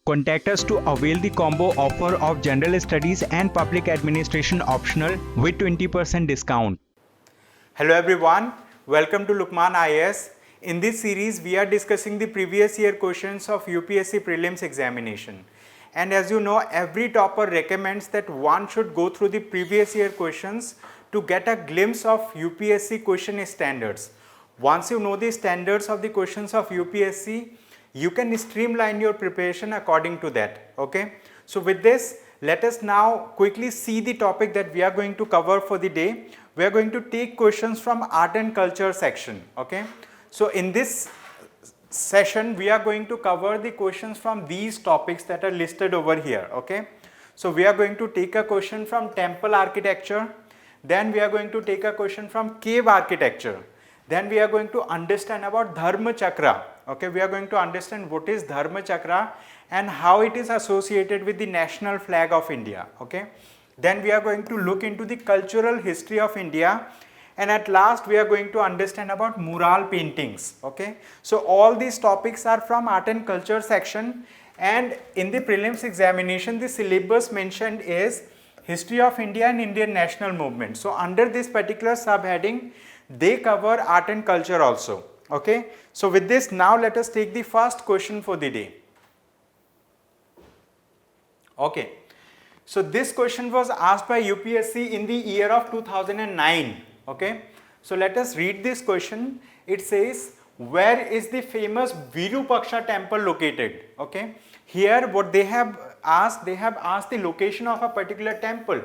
Contact us to avail the combo offer of General Studies and Public Administration optional with 20% discount. Hello everyone, welcome to Lukman IAS. In this series, we are discussing the previous year questions of UPSC prelims examination. And as you know, every topper recommends that one should go through the previous year questions to get a glimpse of UPSC question standards. Once you know the standards of the questions of UPSC, you can streamline your preparation according to that. Okay. So with this, let us now quickly see the topic that we are going to cover for the day. We are going to take questions from art and culture section. Okay. So in this session, we are going to cover the questions from these topics that are listed over here. Okay. So we are going to take a question from temple architecture. Then we are going to take a question from cave architecture. Then we are going to understand about Dharma Chakra. Okay, we are going to understand what is Dharma Chakra and how it is associated with the national flag of India. Okay. Then we are going to look into the cultural history of India, and at last we are going to understand about mural paintings. Okay. So all these topics are from art and culture section, and in the prelims examination the syllabus mentioned is history of India and Indian national movement. So under this particular subheading they cover art and culture also. Okay. So with this, now let us take the first question for the day. Okay. So this question was asked by UPSC in the year of 2009. Okay. So let us read this question. It says, where is the famous Virupaksha temple located? Okay. Here what they have asked the location of a particular temple.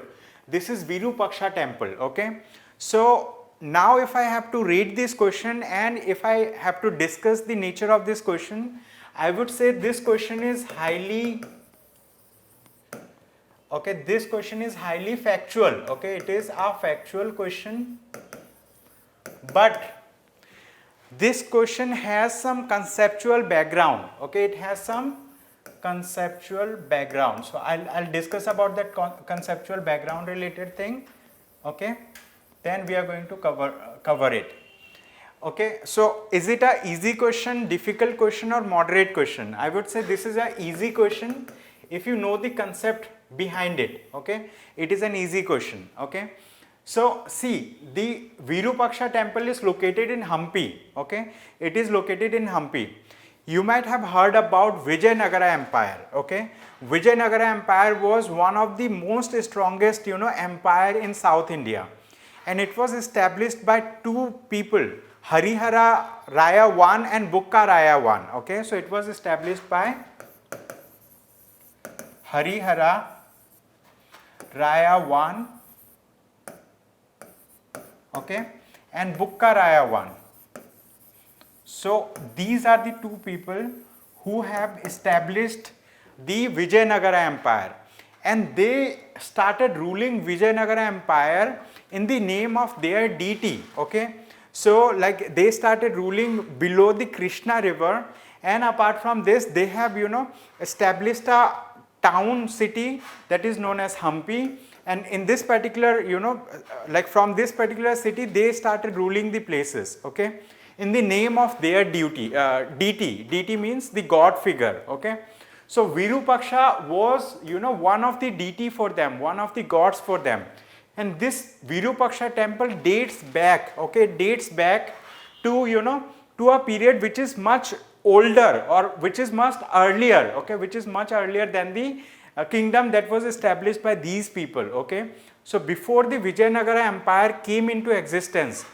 This is Virupaksha temple. Okay. So now if I have to read this question and if I have to discuss the nature of this question, I would say this question is highly, okay, this question is highly factual. Okay, it is a factual question, but this question has some conceptual background. Okay, it has some conceptual background. So I'll discuss about that conceptual background related thing. Okay. Then we are going to cover it. Okay, so is it a easy question, difficult question or moderate question? I would say this is a easy question if you know the concept behind it. Okay, it is an easy question. Okay, so see, the Virupaksha temple is located in Hampi. Okay, it is located in Hampi. You might have heard about Vijayanagara Empire. Okay, Vijayanagara Empire was one of the most strongest empire in South India. And it was established by two people, Harihara Raya I and Bukka Raya I. Okay, so it was established by Harihara Raya I, okay, and Bukka Raya I. So these are the two people who have established the Vijayanagara Empire, and they started ruling Vijayanagara Empire in the name of their deity. Okay, so like they started ruling below the Krishna river, and apart from this they have established a town city that is known as Hampi, and in this particular like from this particular city they started ruling the places. Okay, in the name of their deity. Deity means the god figure. Okay, so Virupaksha was one of the deity for them, one of the gods for them. And this Virupaksha temple dates back, okay, dates back to to a period which is much older, or which is much earlier, okay, which is much earlier than the kingdom that was established by these people. Okay, so before the Vijayanagara Empire came into existence,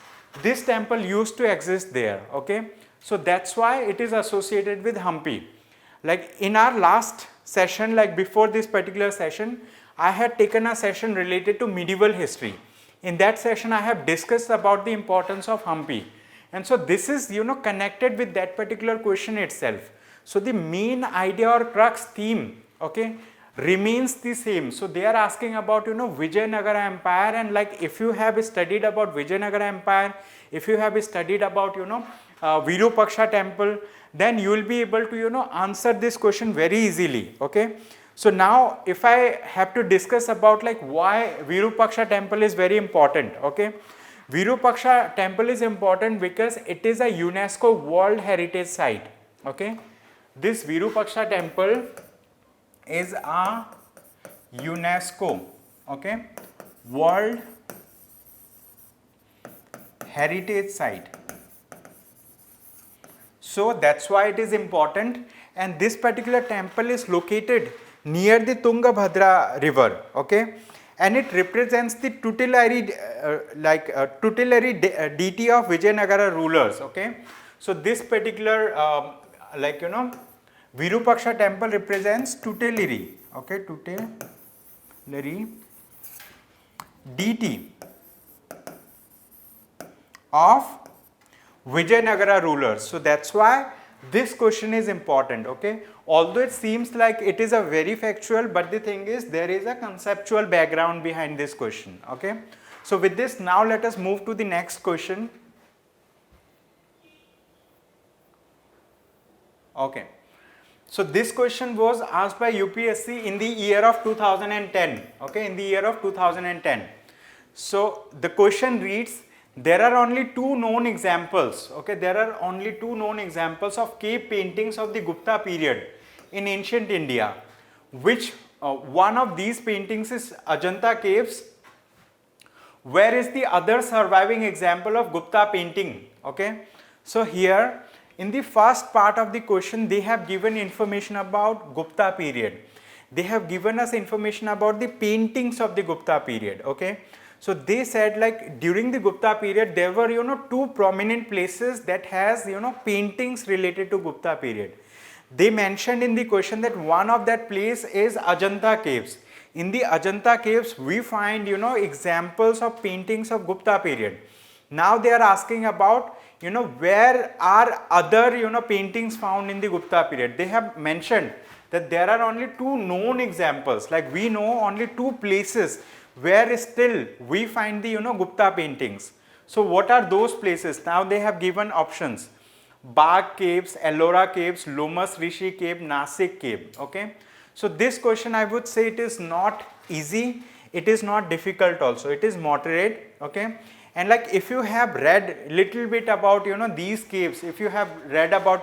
this temple used to exist there. Okay, so that's why it is associated with Hampi. Like in our last session, like before this particular session, I had taken a session related to medieval history. In that session, I have discussed about the importance of Hampi. And so this is connected with that particular question itself. So the main idea or crux theme, okay, remains the same. So they are asking about Vijayanagara Empire, and like if you have studied about Vijayanagara Empire, if you have studied about Virupaksha temple, then you will be able to answer this question very easily. Okay. So now if I have to discuss about like why Virupaksha temple is very important. Okay. Virupaksha temple is important because it is a UNESCO World Heritage Site. Okay. This Virupaksha temple is a UNESCO, okay, World Heritage Site. So that's why it is important, and this particular temple is located near the Tungabhadra river, okay, and it represents the tutelary deity of Vijayanagara rulers, okay. So this particular Virupaksha temple represents tutelary, okay, tutelary deity of Vijayanagara rulers. So that's why this question is important, okay. Although it seems like it is a very factual, but the thing is there is a conceptual background behind this question, okay. So with this, now let us move to the next question. Okay. So this question was asked by UPSC in the year of 2010, okay, in the year of 2010. So the question reads, there are only two known examples, okay, there are only two known examples of cave paintings of the Gupta period in ancient India. Which one of these paintings is Ajanta caves? Where is the other surviving example of Gupta painting? Okay, so here in the first part of the question, they have given information about Gupta period. They have given us information about the paintings of the Gupta period, okay. So they said like during the Gupta period, there were, two prominent places that has, paintings related to Gupta period. They mentioned in the question that one of that place is Ajanta caves. In the Ajanta caves, we find, examples of paintings of Gupta period. Now they are asking about, where are other, paintings found in the Gupta period. They have mentioned that there are only two known examples, like we know only two places where still we find the, Gupta paintings. So what are those places? Now they have given options: Bagh caves, Ellora caves, Lomas Rishi cave, Nasik cave, okay. So this question, I would say, it is not easy, it is not difficult also, it is moderate, okay. And like if you have read little bit about, these caves, if you have read about,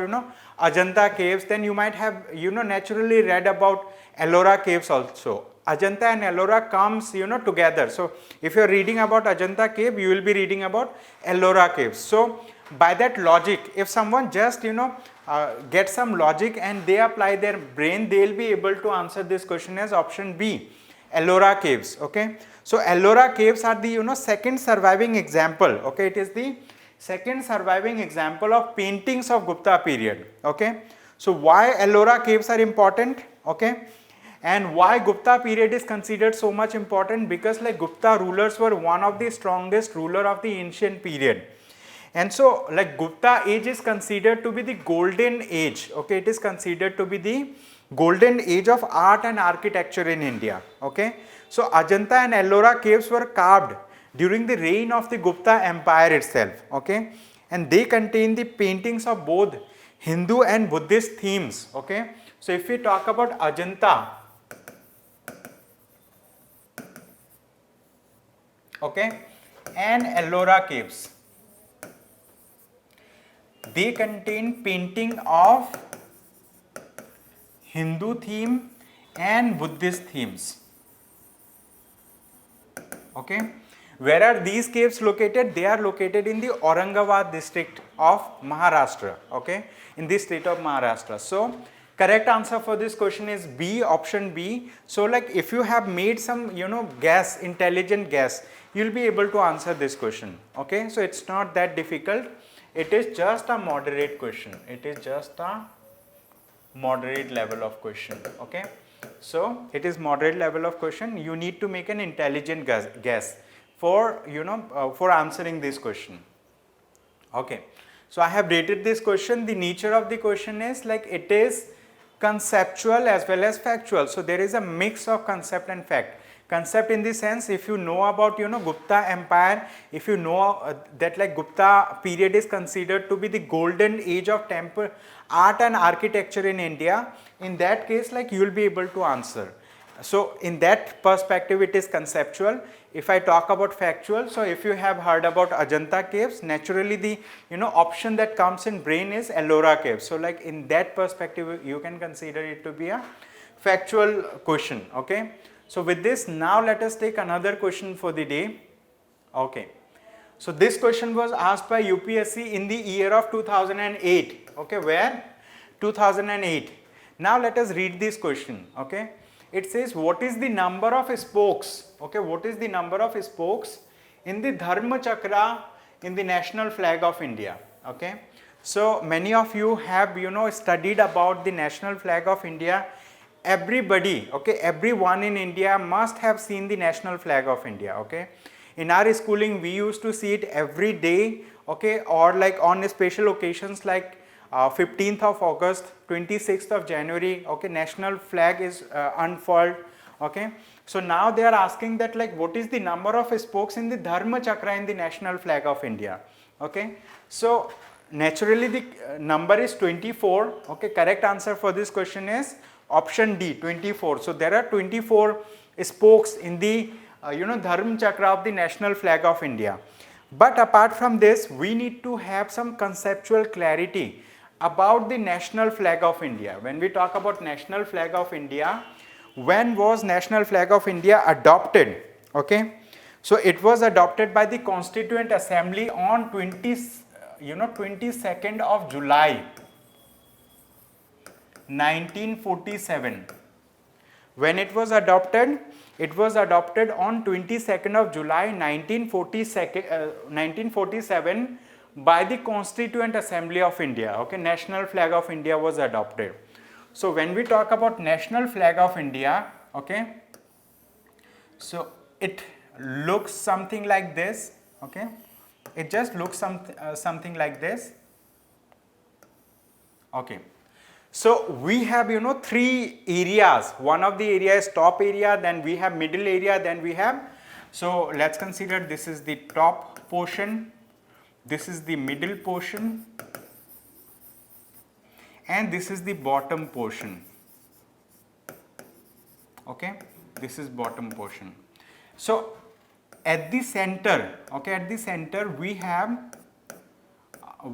Ajanta caves, then you might have, naturally read about Ellora caves also. Ajanta and Ellora comes, together. So if you are reading about Ajanta cave, you will be reading about Ellora caves. So by that logic, if someone just, get some logic and they apply their brain, they will be able to answer this question as option B, Ellora caves, okay. So Ellora caves are the, second surviving example, okay. It is the second surviving example of paintings of Gupta period, okay. So why Ellora caves are important, okay, and why Gupta period is considered so much important? Because like Gupta rulers were one of the strongest ruler of the ancient period. And so like Gupta age is considered to be the golden age, okay, it is considered to be the golden age of art and architecture in India, okay. So Ajanta and Ellora caves were carved during the reign of the Gupta Empire itself, okay, and they contain the paintings of both Hindu and Buddhist themes, okay. So if we talk about Ajanta, okay, and Ellora caves, they contain painting of Hindu theme and Buddhist themes, okay. Where are these caves located? They are located in the Aurangabad district of Maharashtra, okay, in the state of Maharashtra. So correct answer for this question is B, option B. So like if you have made some, guess, intelligent guess, you will be able to answer this question, okay. So it's not that difficult, it is just a moderate question, it is just a moderate level of question, okay. So it is moderate level of question, you need to make an intelligent guess for, for answering this question, okay. So I have rated this question. The nature of the question is like it is conceptual as well as factual. So there is a mix of concept and fact. Concept in the sense, if you know about, Gupta Empire, if you know that like Gupta period is considered to be the golden age of temple art and architecture in India, in that case like you will be able to answer. So in that perspective it is conceptual. If I talk about factual, so if you have heard about Ajanta caves, naturally the option that comes in brain is Ellora caves. So like in that perspective you can consider it to be a factual question. Okay, so with this, now let us take another question for the day. Okay, so this question was asked by UPSC in the year of 2008. Okay, where 2008. Now let us read this question. Okay, it says, what is the number of spokes? Okay, what is the number of spokes in the Dharma Chakra in the national flag of India? Okay, so many of you have studied about the national flag of India. Everybody, okay, everyone in India must have seen the national flag of India. Okay, in our schooling we used to see it every day, okay, or like on special occasions like 15th of August, 26th of January, okay, national flag is unfurled. Okay, so now they are asking that like what is the number of spokes in the Dharma Chakra in the national flag of India. Okay, so naturally the number is 24. Okay, correct answer for this question is option D, 24. So there are 24 spokes in the Dharma Chakra of the national flag of India. But apart from this, we need to have some conceptual clarity about the national flag of India. When we talk about national flag of India, when was national flag of India adopted? Okay, so it was adopted by the Constituent Assembly on 22nd of July 1947. When it was adopted on 22nd of July 1947 by the Constituent Assembly of India. Okay, national flag of India was adopted. So when we talk about national flag of India, okay, so it looks something like this. Okay, it just looks something like this. Okay, so we have three areas. One of the area is top area, then we have middle area, then we have, so let's consider this is the top portion, this is the middle portion, and this is the bottom portion. Okay, this is bottom portion. So at the center, okay, at the center we have a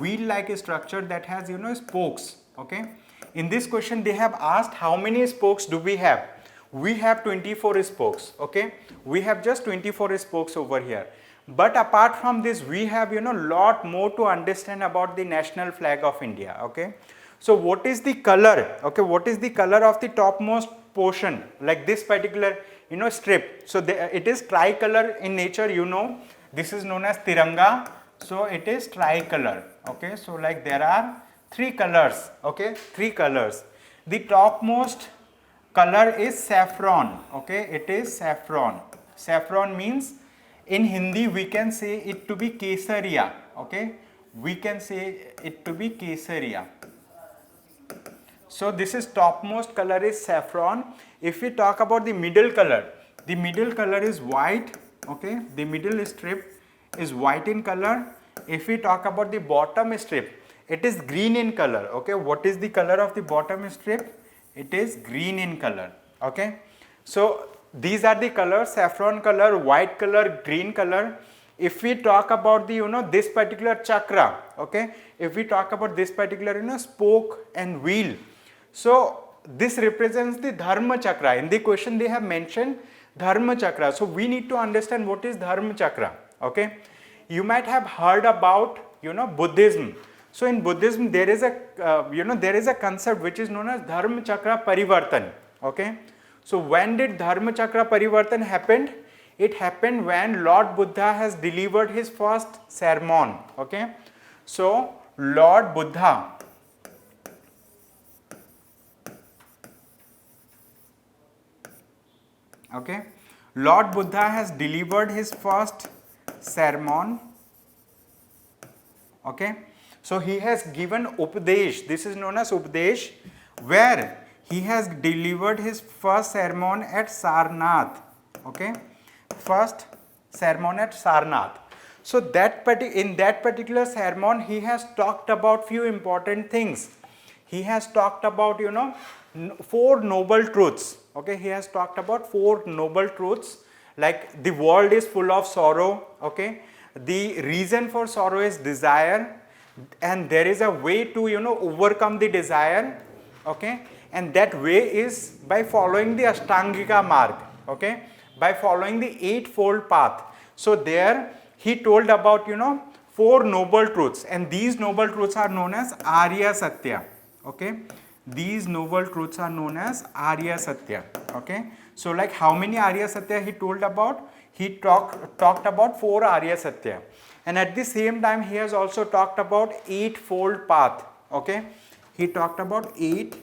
wheel like structure that has spokes. Okay, in this question they have asked how many spokes do we have. We have 24 spokes. Okay, we have just 24 spokes over here. But apart from this, we have lot more to understand about the national flag of India. Okay, so what is the color? Okay, what is the color of the topmost portion, like this particular strip? So it is tricolor in nature. This is known as Tiranga. So it is tricolor. Okay, so like there are three colors. Okay, three colors. The topmost color is saffron. Okay, it is saffron. Saffron means, in Hindi we can say it to be Kesariya. Okay, we can say it to be Kesariya. So this is topmost color is saffron. If we talk about the middle color is white. Okay, the middle strip is white in color. If we talk about the bottom strip, it is green in color. Okay, what is the color of the bottom strip? It is green in color. Okay, so these are the colors: saffron color, white color, green color. If we talk about the this particular chakra, okay, if we talk about this particular spoke and wheel, so this represents the Dharma Chakra. In the question they have mentioned Dharma Chakra. So we need to understand what is Dharma Chakra. Okay, you might have heard about Buddhism. So in Buddhism there is a there is a concept which is known as Dharma Chakra Parivartan. Okay, so when did Dharma Chakra Parivartan happened? It happened when Lord Buddha has delivered his first sermon. Okay, so Lord Buddha has delivered his first sermon. Okay, so he has given Upadesh. This is known as Upadesh, where he has delivered his first sermon at Sarnath. Okay, first sermon at Sarnath. So in that particular sermon he has talked about few important things. He has talked about 4 noble truths. Okay, he has talked about 4 noble truths, like the world is full of sorrow. Okay, the reason for sorrow is desire, and there is a way to overcome the desire. Okay, and that way is by following the Ashtangika Marg, okay, by following the eightfold path. So there he told about, you know, 4 noble truths, and these noble truths are known as Arya Satya, okay. These noble truths are known as Arya Satya, okay. So like how many Arya Satya he told about? He talked about 4 Arya Satya, and at the same time he has also talked about eightfold path, okay. He talked about eightfold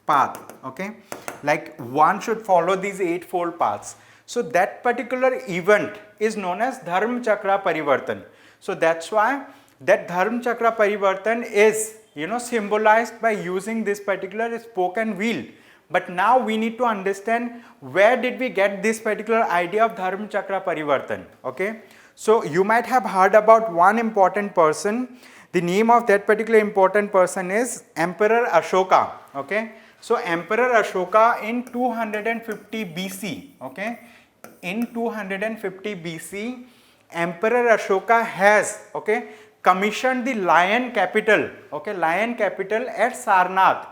path, okay, like one should follow these eightfold paths. So that particular event is known as Dharma Chakra Parivartan. So that's why that Dharma Chakra Parivartan is, you know, symbolized by using this particular spoke and wheel. But now we need to understand where did we get this particular idea of Dharma Chakra Parivartan, okay. So you might have heard about one important person. The name of that particular important person is Emperor Ashoka, okay. So Emperor Ashoka in 250 BC, okay, in 250 BC, Emperor Ashoka has, okay, commissioned the lion capital, okay, lion capital at Sarnath,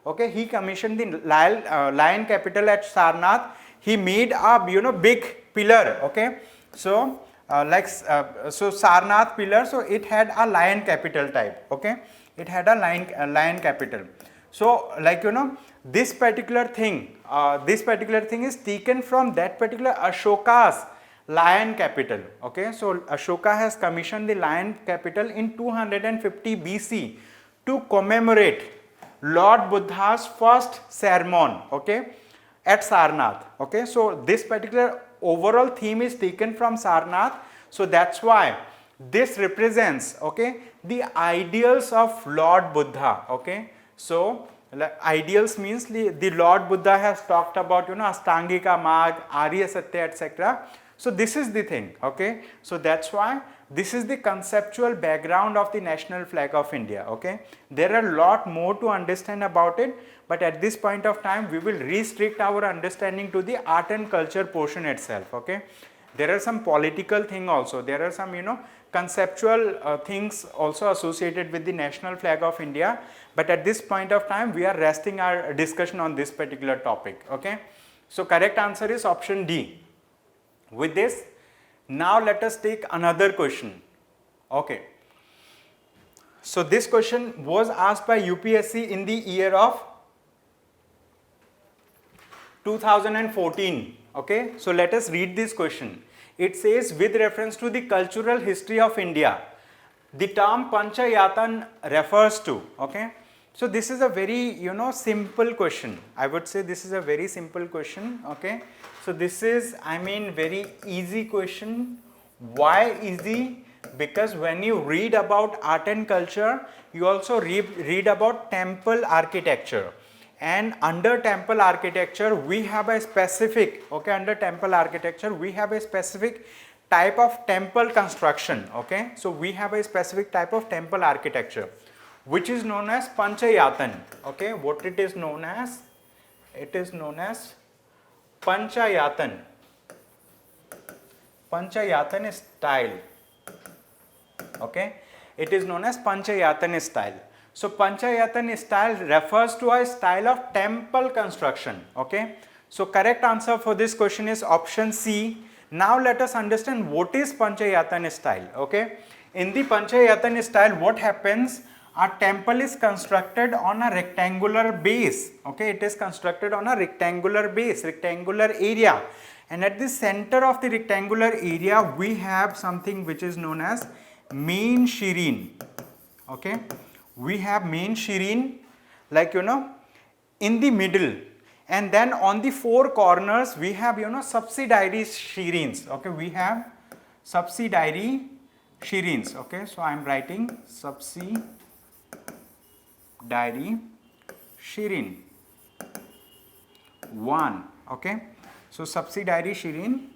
okay. He commissioned the lion capital at Sarnath. He made a, you know, big pillar, okay. So so Sarnath pillar, so it had a lion capital type, okay, it had a lion capital. So like, you know, this particular thing is taken from that particular Ashoka's lion capital, okay. So Ashoka has commissioned the lion capital in 250 BC to commemorate Lord Buddha's first sermon, okay, at Sarnath, okay. So this particular overall theme is taken from Sarnath. So that's why this represents, okay, the ideals of Lord Buddha, okay. So ideals means the Lord Buddha has talked about, you know, Ashtangika Marg, Arya Satya, etc. So this is the thing, okay. So that's why this is the conceptual background of the national flag of India, okay. There are a lot more to understand about it, but at this point of time we will restrict our understanding to the art and culture portion itself, okay. There are some political thing also, there are some, you know, conceptual things also associated with the national flag of India, but at this point of time we are resting our discussion on this particular topic, okay. So correct answer is option D. With this, now let us take another question, okay. So this question was asked by UPSC in the year of 2014, okay. So let us read this question. It says, with reference to the cultural history of India, the term Panchayatan refers to, okay. So this is a very, you know, simple question. I would say this is a very simple question, okay. So this is, I mean, very easy question. Why easy? Because when you read about art and culture, you also read about temple architecture. And under temple architecture, we have a specific, okay, under temple architecture, we have a specific type of temple construction, okay. So we have a specific type of temple architecture, which is known as Panchayatan, okay. What it is known as? It is known as Panchayatan. Panchayatan style, okay. It is known as Panchayatan style. So Panchayatan style refers to a style of temple construction, okay. So correct answer for this question is option C. Now let us understand what is Panchayatan style, okay. In the Panchayatan style, what happens? A temple is constructed on a rectangular base, okay. It is constructed on a rectangular base, rectangular area, and at the center of the rectangular area we have something which is known as main shireen, okay. We have main shireen, like, you know, in the middle, and then on the 4 corners we have, you know, subsidiary shireens, okay. We have subsidiary shireens, okay. So I am writing subsidiary shireen 1, okay. So subsidiary shireen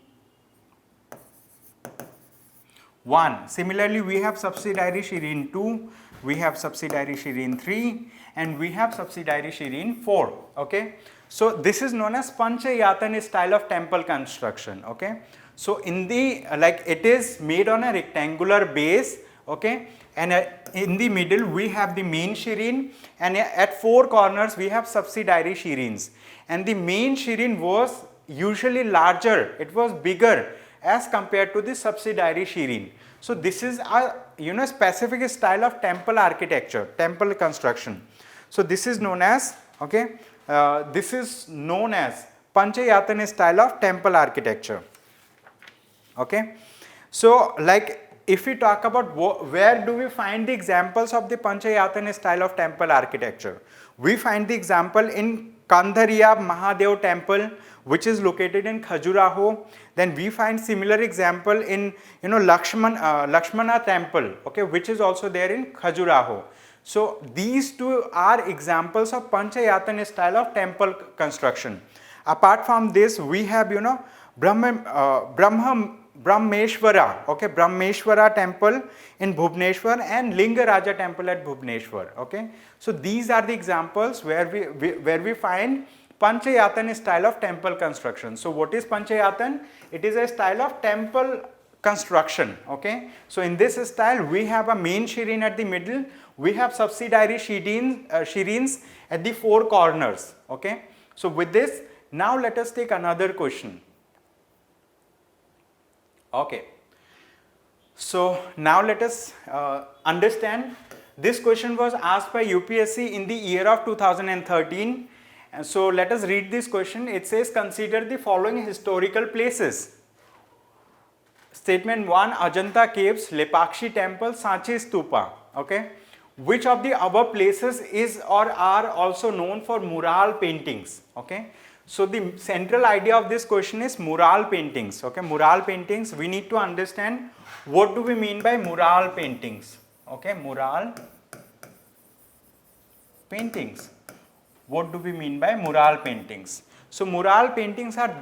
1. Similarly, we have subsidiary shireen 2, we have subsidiary shireen 3, and we have subsidiary shireen 4, okay. So this is known as Panchayatan style of temple construction, okay. So in the, like, it is made on a rectangular base, okay, and in the middle we have the main Shireen, and at four corners we have subsidiary Shireens. And the main Shireen was usually larger, it was bigger as compared to the subsidiary Shireen. So this is a specific style of temple architecture, temple construction. So this is known as this is known as Panchayatana style of temple architecture. Okay, so like if we talk about where do we find the examples of the Panchayatana style of temple architecture, we find the example in Kandhariya Mahadev temple, which is located in Khajuraho. Then we find similar example in Lakshmana temple, okay, which is also there in Khajuraho. So these two are examples of Panchayatana style of temple construction. Apart from this, we have Brahmeshwara, okay, Brahmeshwara temple in Bhubaneswar and Lingaraja temple at Bhubaneswar. Okay, so these are the examples where we find Panchayatana style of temple construction. So what is Panchayatana? It is a style of temple construction. Okay, so in this style we have a main Shireen at the middle, we have subsidiary Shireens at the four corners. Okay, so with this, now let us take another question. Okay, so now let us understand. This question was asked by UPSC in the year of 2013. And so let us read this question. It says, consider the following historical places. Statement 1, Ajanta Caves, Lepakshi Temple, Sanchi Stupa. Okay, which of the above places is or are also known for mural paintings? Okay, so the central idea of this question is mural paintings. Okay, mural paintings, we need to understand what do we mean by mural paintings. Okay, mural paintings. What do we mean by mural paintings? So mural paintings are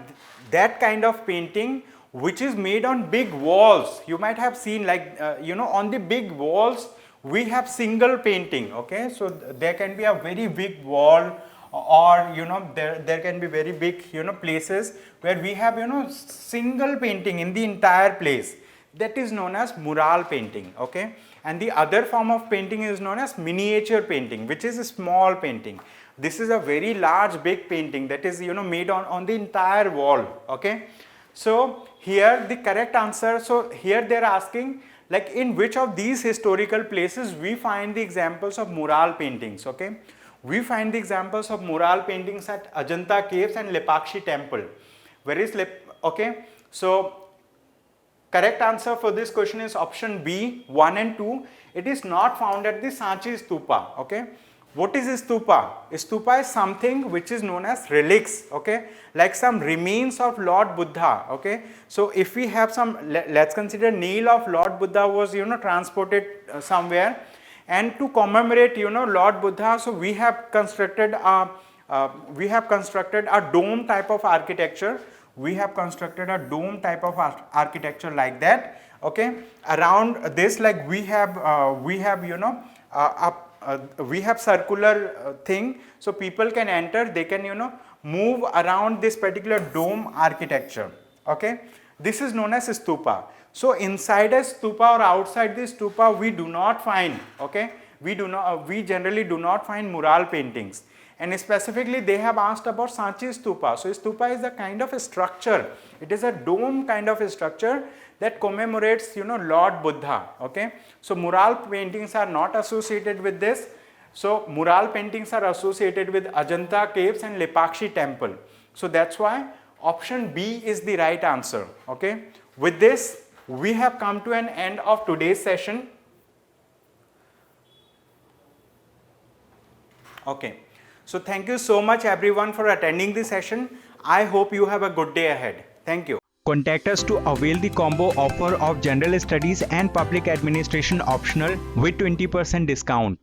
that kind of painting which is made on big walls. You might have seen, like on the big walls we have single painting. Okay, so there can be a very big wall, or there can be very big places where we have single painting in the entire place. That is known as mural painting. Okay, and the other form of painting is known as miniature painting, which is a small painting. This is a very large big painting that is made on the entire wall. Okay, so here the correct answer, so here they are asking, like, in which of these historical places we find the examples of mural paintings. Okay, we find the examples of mural paintings at Ajanta Caves and Lepakshi temple. Where is okay, so correct answer for this question is option B, 1 and 2. It is not found at the Sanchi Stupa. Okay, what is stupa? Stupa is something which is known as relics. Okay, like some remains of Lord Buddha. Okay, so if we have some, let's consider nail of Lord Buddha was transported somewhere, and to commemorate Lord Buddha, so we have constructed a dome type of architecture. We have constructed a dome type of architecture like that. Okay, around this, like we have we have circular thing, so people can enter, they can move around this particular dome architecture. Okay, this is known as stupa. So inside a stupa or outside the stupa we do not find, okay, we generally do not find mural paintings. And specifically they have asked about Sanchi Stupa. So stupa is a kind of a structure, it is a dome kind of a structure that commemorates Lord Buddha. Okay, so mural paintings are not associated with this. So mural paintings are associated with Ajanta Caves and Lepakshi temple. So that's why option B is the right answer. Okay, with this we have come to an end of today's session. Okay, so thank you so much everyone for attending this session. I hope you have a good day ahead. Thank you. Contact us to avail the combo offer of General Studies and Public Administration optional with 20% discount.